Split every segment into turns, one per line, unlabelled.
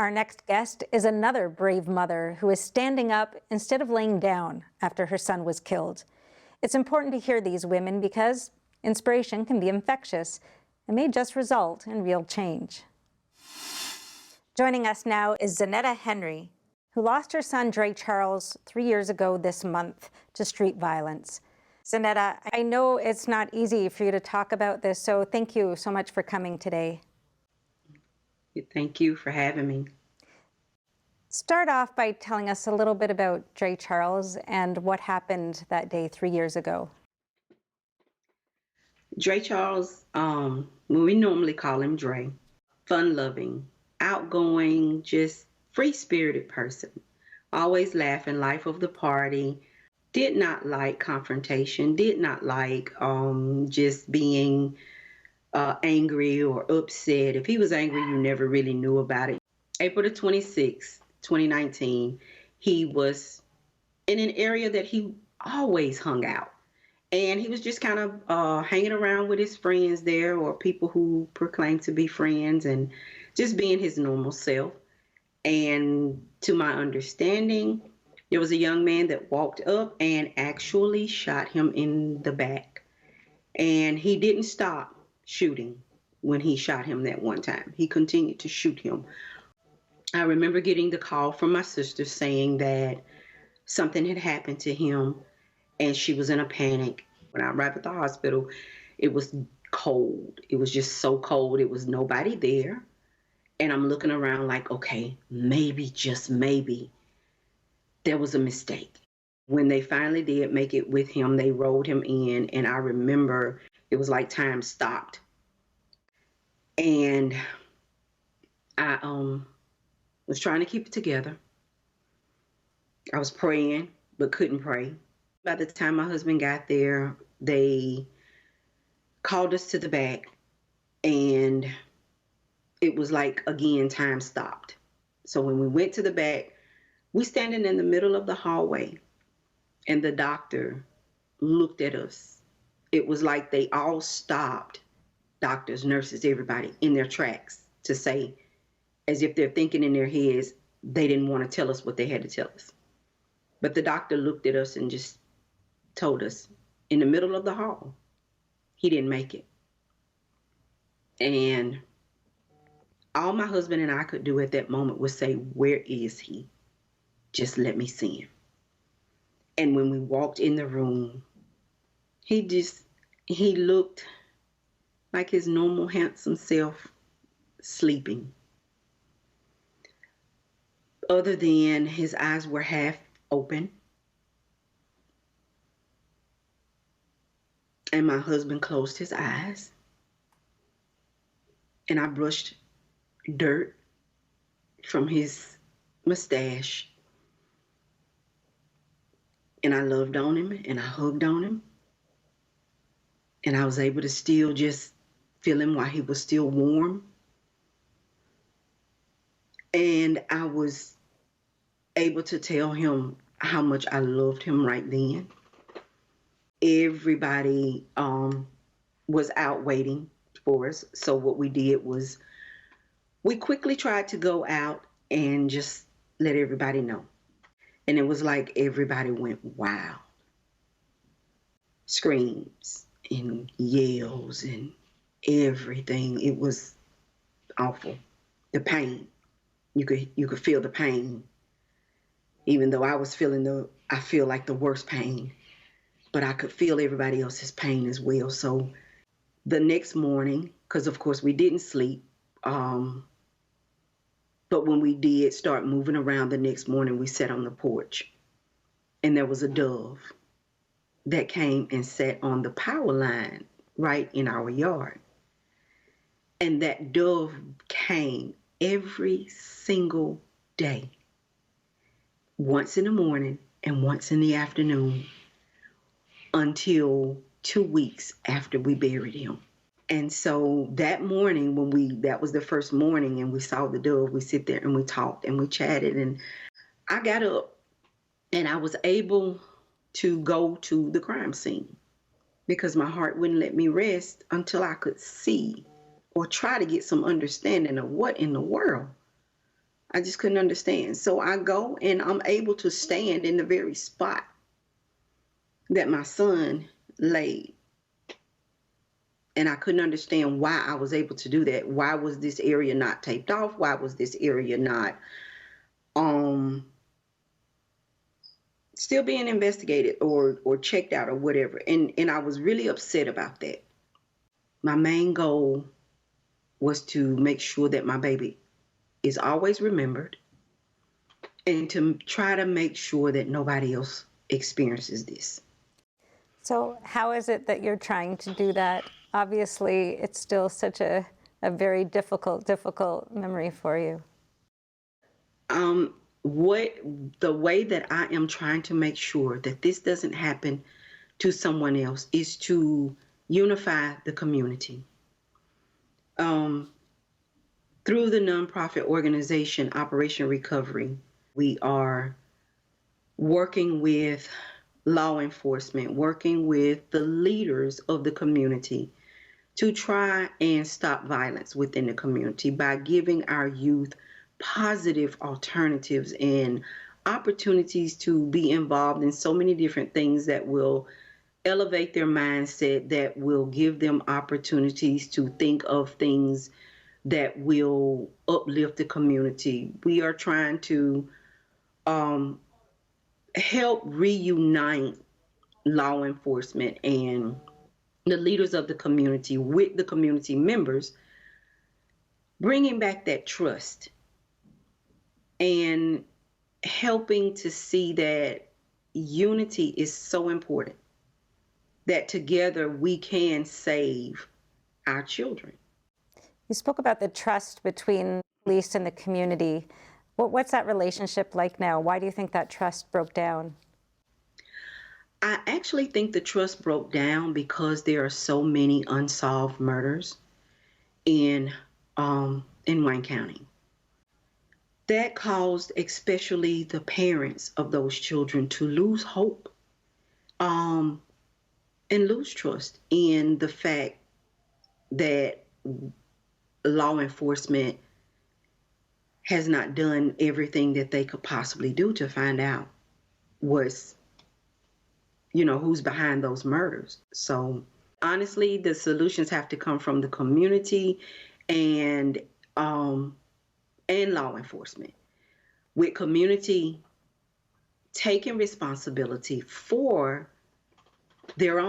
Our next guest is another brave mother who is standing up instead of laying down after her son was killed. It's important to hear these women because inspiration can be infectious and may just result in real change. Joining us now is Zanetia Henry, who lost her son DreCharles 3 years ago this month to street violence. Zanetia, I know it's not easy for you to talk about this, so thank you so much for coming today.
Thank you for having me.
Start off by telling us a little bit about DreCharles and what happened that day 3 years ago.
DreCharles, we normally call him Dre, fun-loving, outgoing, just free-spirited person, always laughing, life of the party, did not like confrontation, did not like just being angry or upset. If he was angry, you never really knew about it. April the 26th, 2019, he was in an area that he always hung out. And he was just kind of hanging around with his friends there, or people who proclaim to be friends, and just being his normal self. And to my understanding, there was a young man that walked up and actually shot him in the back. And he didn't stop shooting when he shot him that one time. He continued to shoot him. I remember getting the call from my sister saying that something had happened to him and she was in a panic. When I arrived at the hospital, it was cold. It was just so cold. It was nobody there. And I'm looking around like, okay, maybe, just maybe, there was a mistake. When they finally did make it with him, they rolled him in, and I remember it was like time stopped. And I was trying to keep it together. I was praying, but couldn't pray. By the time my husband got there, they called us to the back, and it was like, again, time stopped. So when we went to the back, we standing in the middle of the hallway, and the doctor looked at us. It was like they all stopped, doctors, nurses, everybody, in their tracks to say, as if they're thinking in their heads, they didn't want to tell us what they had to tell us. But the doctor looked at us and just told us in the middle of the hall, he didn't make it. And all my husband and I could do at that moment was say, where is he? Just let me see him. And when we walked in the room, he looked like his normal handsome self, sleeping. Other than his eyes were half open. And my husband closed his eyes. And I brushed dirt from his mustache. And I loved on him, and I hugged on him. And I was able to still just feel him while he was still warm. And I was able to tell him how much I loved him right then. Everybody was out waiting for us. So what we did was we quickly tried to go out and just let everybody know. And it was like everybody went wild. Screams and yells and everything. It was awful. The pain. You could feel the pain. Even though I was I feel like the worst pain. But I could feel everybody else's pain as well. So the next morning, because of course we didn't sleep, but when we did start moving around the next morning, we sat on the porch, and there was a dove that came and sat on the power line right in our yard. And that dove came every single day, once in the morning and once in the afternoon, until 2 weeks after we buried him. And so that morning, that was the first morning, and we saw the dove, we sit there and we talked and we chatted, and I got up and I was able to go to the crime scene because my heart wouldn't let me rest until I could see or try to get some understanding of what in the world I just couldn't understand. So I go and I'm able to stand in the very spot that my son laid. And I couldn't understand why I was able to do that. Why was this area not taped off? Why was this area not still being investigated or checked out or whatever? And I was really upset about that. My main goal was to make sure that my baby is always remembered and to try to make sure that nobody else experiences this.
So how is it that you're trying to do that? Obviously, it's still such a very difficult memory for you.
The way that I am trying to make sure that this doesn't happen to someone else is to unify the community. Through the nonprofit organization Operation Recovery, we are working with law enforcement, working with the leaders of the community to try and stop violence within the community by giving our youth positive alternatives and opportunities to be involved in so many different things that will elevate their mindset, that will give them opportunities to think of things that will uplift the community. We are trying to help reunite law enforcement and the leaders of the community with the community members, bringing back that trust and helping to see that unity is so important, that together we can save our children.
You spoke about the trust between police and the community. What's that relationship like now? Why do you think that trust broke down?
I actually think the trust broke down because there are so many unsolved murders in Wayne County. That caused especially the parents of those children to lose hope and lose trust in the fact that law enforcement has not done everything that they could possibly do to find out who's behind those murders. So honestly, the solutions have to come from the community and law enforcement, with community taking responsibility for your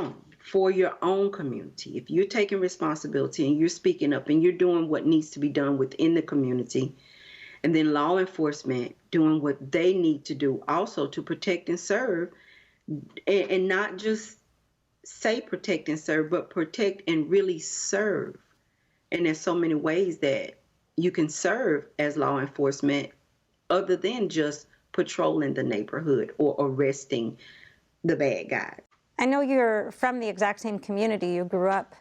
own community. If you're taking responsibility and you're speaking up and you're doing what needs to be done within the community, and then law enforcement doing what they need to do also to protect and serve, and not just say protect and serve, but protect and really serve. And there's so many ways that you can serve as law enforcement other than just patrolling the neighborhood or arresting the bad guys.
I know you're from the exact same community. You grew up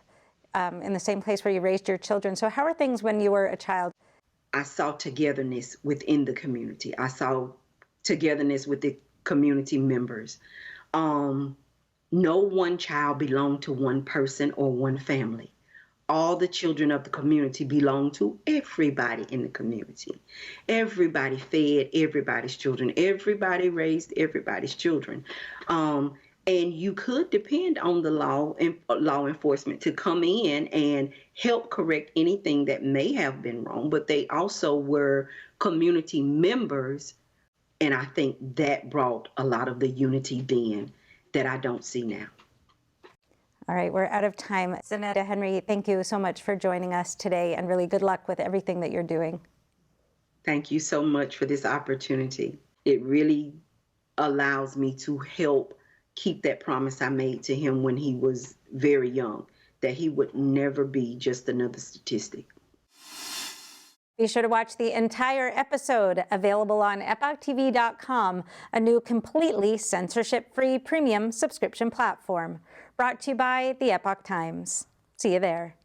in the same place where you raised your children. So how are things when you were a child?
I saw togetherness within the community. I saw togetherness with the community members. No one child belonged to one person or one family. All the children of the community belong to everybody in the community. Everybody fed everybody's children. Everybody raised everybody's children. And you could depend on the law enforcement to come in and help correct anything that may have been wrong, but they also were community members. And I think that brought a lot of the unity then that I don't see now.
All right, we're out of time. Zanetia Henry, thank you so much for joining us today, and really good luck with everything that you're doing.
Thank you so much for this opportunity. It really allows me to help keep that promise I made to him when he was very young, that he would never be just another statistic.
Be sure to watch the entire episode, available on EpochTV.com, a new completely censorship-free premium subscription platform. Brought to you by the Epoch Times. See you there.